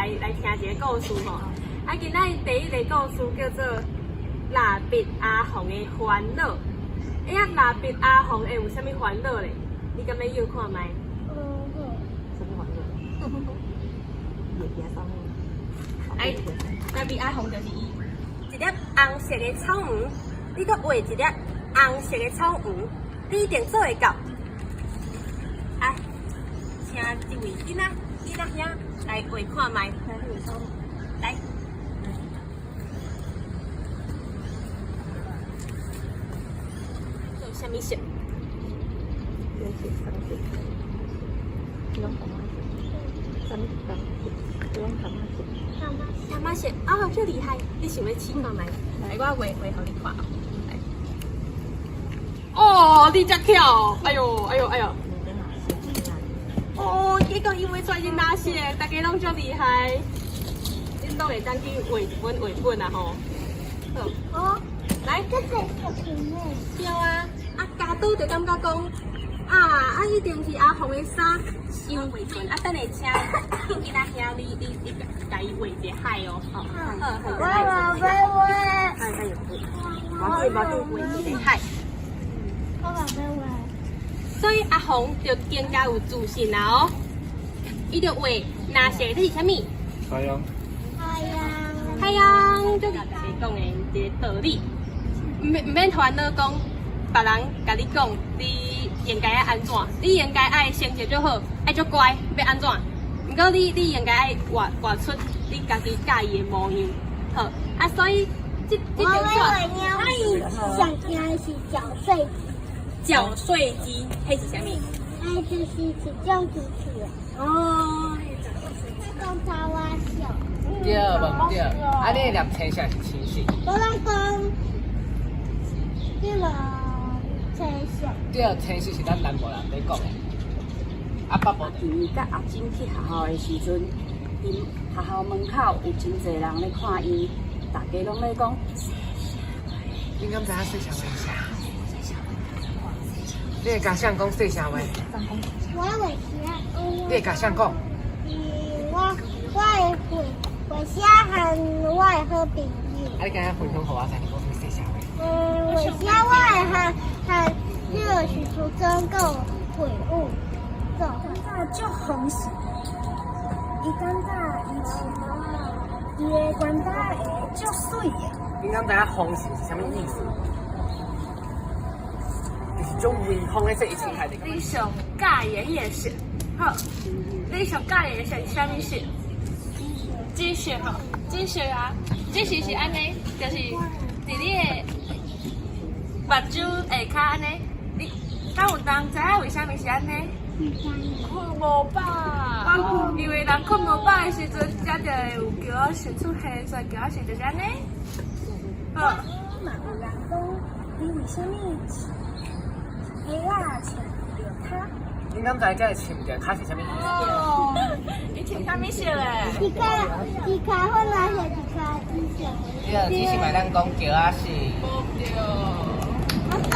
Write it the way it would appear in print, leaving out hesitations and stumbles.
来听一个故事吼。啊，今仔第一个故事叫做蜡笔阿红的烦恼。哎呀，蜡笔阿红会有啥物烦恼咧？你敢要摇看卖？什么烦恼？哎，蜡笔阿红就是伊一粒红色的草鱼，你搁画一粒红色的草鱼，你一定做会到。哎，请这位囡仔兄来画看卖，来。做啥物色？干嘛色？啊，就厉害！你想要试看卖？来，我画互你看。来。哦，你真巧！哎呦！哦，结果因为出真哪色，大家拢足厉害。恁都会当去画一本啊吼。好。哦。来。这个小瓶诶。对啊，家都就感觉讲。一定是阿红的衫收袂准，等下请囡仔兄你家己画一个海哦，好，无紧，画一个海。我嘛要画。所以阿红就更加有自信啦哦，伊就画蓝色的是啥物？太阳，就是大家讲的一个道理，唔免烦恼讲。别人甲你讲，你应该爱安怎？你应该爱成绩就好，爱足乖，要安怎？毋过你应该爱画出你家己介意的模样，好所以这张纸。想听的是搅碎机。搅碎机，迄是啥物？就是一种主持人。哦，讲插花秀。对，无对。你粒青色是青色。我讲这个。对，青色是咱南部人在讲的。北部伊甲阿金去学校的时阵，因学校门口有真侪人咧看伊，大家拢咧讲。你敢知影细声话啥？你会甲谁讲细声话？我会写。你会甲谁讲？我会写和我的好朋友。你今日分享互我知，你讲什细声话？我写我会和这个许图真够悔悟，感觉足欢喜。伊感觉伊的关带会足水的。你敢知影风是啥物意思？就是种微风的这一层海的。你上介意的色，好，你上介意的色是啥物色？紫色吼，紫色啊，紫色是安尼，就是伫你的目睭下骹安尼。你敢有人知影为啥物是安尼？困无饱，因为人困无饱的时阵，才就会有叫我生出黑，所以叫我生就是安尼。好。嘛有人讲，你为啥物黑啊穿着它？你敢知这穿着它是啥物意思？你穿啥物色咧？一卡粉蓝色，一卡紫色。对，只是嘛咱讲叫啊是。对。我大。